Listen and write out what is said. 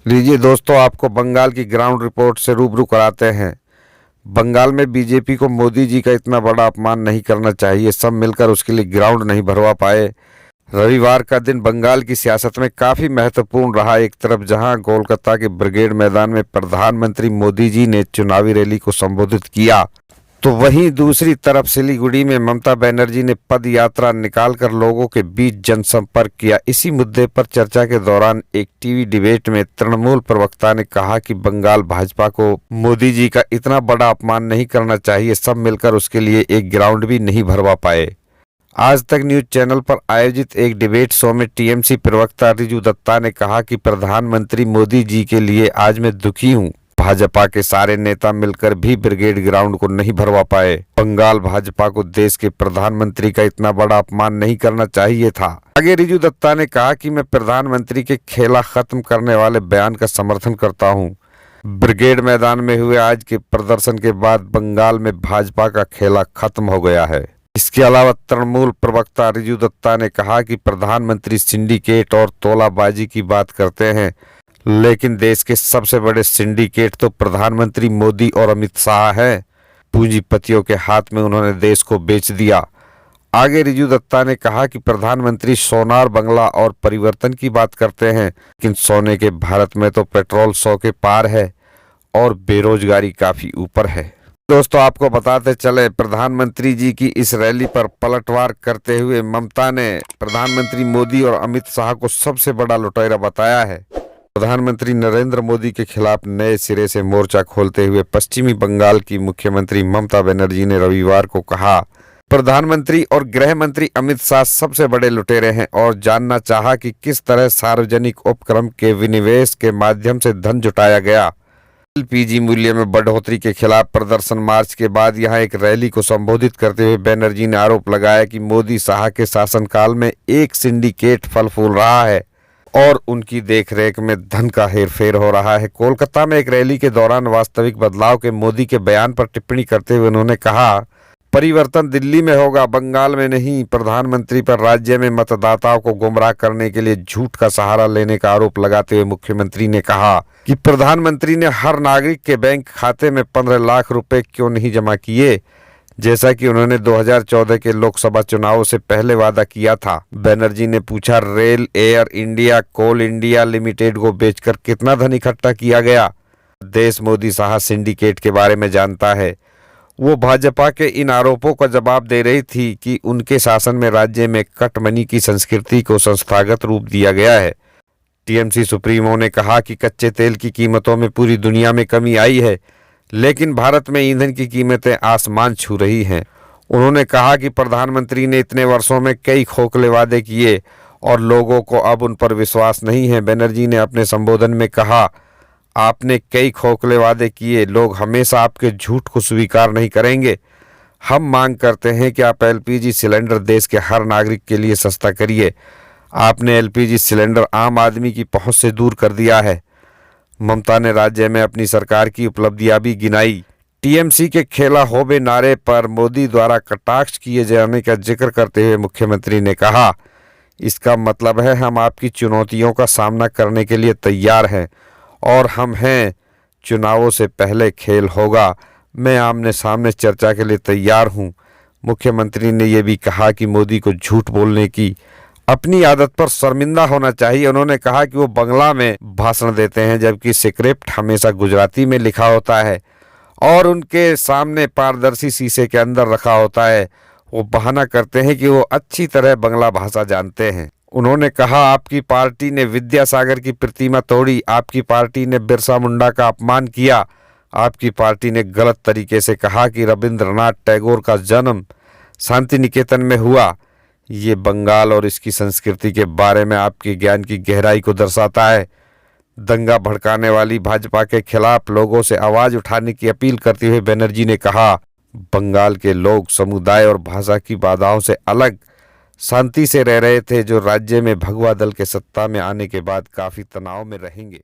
लीजिए दोस्तों, आपको बंगाल की ग्राउंड रिपोर्ट से रूबरू कराते हैं। बंगाल में बीजेपी को मोदी जी का इतना बड़ा अपमान नहीं करना चाहिए। सब मिलकर उसके लिए ग्राउंड नहीं भरवा पाए। रविवार का दिन बंगाल की सियासत में काफी महत्वपूर्ण रहा। एक तरफ जहां कोलकाता के ब्रिगेड मैदान में प्रधानमंत्री मोदी जी ने चुनावी रैली को संबोधित किया, तो वहीं दूसरी तरफ सिलीगुड़ी में ममता बनर्जी ने पद यात्रा निकालकर लोगों के बीच जनसंपर्क किया। इसी मुद्दे पर चर्चा के दौरान एक टीवी डिबेट में तृणमूल प्रवक्ता ने कहा कि बंगाल भाजपा को मोदी जी का इतना बड़ा अपमान नहीं करना चाहिए। सब मिलकर उसके लिए एक ग्राउंड भी नहीं भरवा पाए। आज तक न्यूज चैनल पर आयोजित एक डिबेट शो में टीएमसी प्रवक्ता रिजू दत्ता ने कहा कि प्रधानमंत्री मोदी जी के लिए आज मैं दुखी हूं। भाजपा के सारे नेता मिलकर भी ब्रिगेड ग्राउंड को नहीं भरवा पाए। बंगाल भाजपा को देश के प्रधानमंत्री का इतना बड़ा अपमान नहीं करना चाहिए था। आगे रिजू दत्ता ने कहा कि मैं प्रधानमंत्री के खेला खत्म करने वाले बयान का समर्थन करता हूं। ब्रिगेड मैदान में हुए आज के प्रदर्शन के बाद बंगाल में भाजपा का खेला खत्म हो गया है। इसके अलावा तृणमूल प्रवक्ता रिजू दत्ता ने कहा कि प्रधानमंत्री सिंडिकेट और तोलाबाजी की बात करते हैं, लेकिन देश के सबसे बड़े सिंडिकेट तो प्रधानमंत्री मोदी और अमित शाह हैं। पूंजीपतियों के हाथ में उन्होंने देश को बेच दिया। आगे रिजू दत्ता ने कहा कि प्रधानमंत्री सोनार बंगला और परिवर्तन की बात करते हैं, लेकिन सोने के भारत में तो पेट्रोल 100 के पार है और बेरोजगारी काफी ऊपर है। दोस्तों, आपको बताते चले, प्रधानमंत्री जी की इस रैली पर पलटवार करते हुए ममता ने प्रधानमंत्री मोदी और अमित शाह को सबसे बड़ा लुटेरा बताया है। प्रधानमंत्री नरेंद्र मोदी के खिलाफ नए सिरे से मोर्चा खोलते हुए पश्चिमी बंगाल की मुख्यमंत्री ममता बनर्जी ने रविवार को कहा, प्रधानमंत्री और गृह मंत्री अमित शाह सबसे बड़े लुटेरे हैं, और जानना चाहा कि किस तरह सार्वजनिक उपक्रम के विनिवेश के माध्यम से धन जुटाया गया। एलपीजी मूल्य में बढ़ोतरी के खिलाफ प्रदर्शन मार्च के बाद यहां एक रैली को संबोधित करते हुए बनर्जी ने आरोप लगाया कि मोदी शाह के शासनकाल में एक सिंडिकेट फल फूल रहा है और उनकी देखरेख में धन का हेरफेर हो रहा है। कोलकाता में एक रैली के दौरान वास्तविक बदलाव के मोदी के बयान पर टिप्पणी करते हुए उन्होंने कहा, परिवर्तन दिल्ली में होगा, बंगाल में नहीं। प्रधानमंत्री पर राज्य में मतदाताओं को गुमराह करने के लिए झूठ का सहारा लेने का आरोप लगाते हुए मुख्यमंत्री ने कहा कि प्रधानमंत्री ने हर नागरिक के बैंक खाते में 15 लाख रुपए क्यों नहीं जमा किए, जैसा कि उन्होंने 2014 के लोकसभा चुनावों से पहले वादा किया था। बनर्जी ने पूछा, रेल, एयर इंडिया, कोल इंडिया लिमिटेड को बेचकर कितना धन इकट्ठा किया गया? देश मोदी शाह सिंडिकेट के बारे में जानता है। वो भाजपा के इन आरोपों का जवाब दे रही थी कि उनके शासन में राज्य में कटमनी की संस्कृति को संस्थागत रूप दिया गया है। टीएमसी सुप्रीमो ने कहा कि कच्चे तेल की कीमतों में पूरी दुनिया में कमी आई है, लेकिन भारत में ईंधन की कीमतें आसमान छू रही हैं। उन्होंने कहा कि प्रधानमंत्री ने इतने वर्षों में कई खोखले वादे किए और लोगों को अब उन पर विश्वास नहीं है। बनर्जी ने अपने संबोधन में कहा, आपने कई खोखले वादे किए, लोग हमेशा आपके झूठ को स्वीकार नहीं करेंगे। हम मांग करते हैं कि आप एलपीजी सिलेंडर देश के हर नागरिक के लिए सस्ता करिए। आपने एलपीजी सिलेंडर आम आदमी की पहुंच से दूर कर दिया है। ममता ने राज्य में अपनी सरकार की उपलब्धियां भी गिनाई। टीएमसी के खेला होबे नारे पर मोदी द्वारा कटाक्ष किए जाने का जिक्र करते हुए मुख्यमंत्री ने कहा, इसका मतलब है हम आपकी चुनौतियों का सामना करने के लिए तैयार हैं और हम हैं। चुनावों से पहले खेल होगा। मैं आमने सामने चर्चा के लिए तैयार हूं। मुख्यमंत्री ने यह भी कहा कि मोदी को झूठ बोलने की अपनी आदत पर शर्मिंदा होना चाहिए। उन्होंने कहा कि वो बंगला में भाषण देते हैं, जबकि स्क्रिप्ट हमेशा गुजराती में लिखा होता है और उनके सामने पारदर्शी शीशे के अंदर रखा होता है। वो बहाना करते हैं कि वो अच्छी तरह बंगला भाषा जानते हैं। उन्होंने कहा, आपकी पार्टी ने विद्यासागर की प्रतिमा तोड़ी, आपकी पार्टी ने बिरसा मुंडा का अपमान किया, आपकी पार्टी ने गलत तरीके से कहा कि रविंद्रनाथ टैगोर का जन्म शांति निकेतन में हुआ। ये बंगाल और इसकी संस्कृति के बारे में आपके ज्ञान की गहराई को दर्शाता है। दंगा भड़काने वाली भाजपा के खिलाफ लोगों से आवाज उठाने की अपील करते हुए बनर्जी ने कहा, बंगाल के लोग समुदाय और भाषा की बाधाओं से अलग शांति से रह रहे थे, जो राज्य में भगवा दल के सत्ता में आने के बाद काफी तनाव में रहेंगे।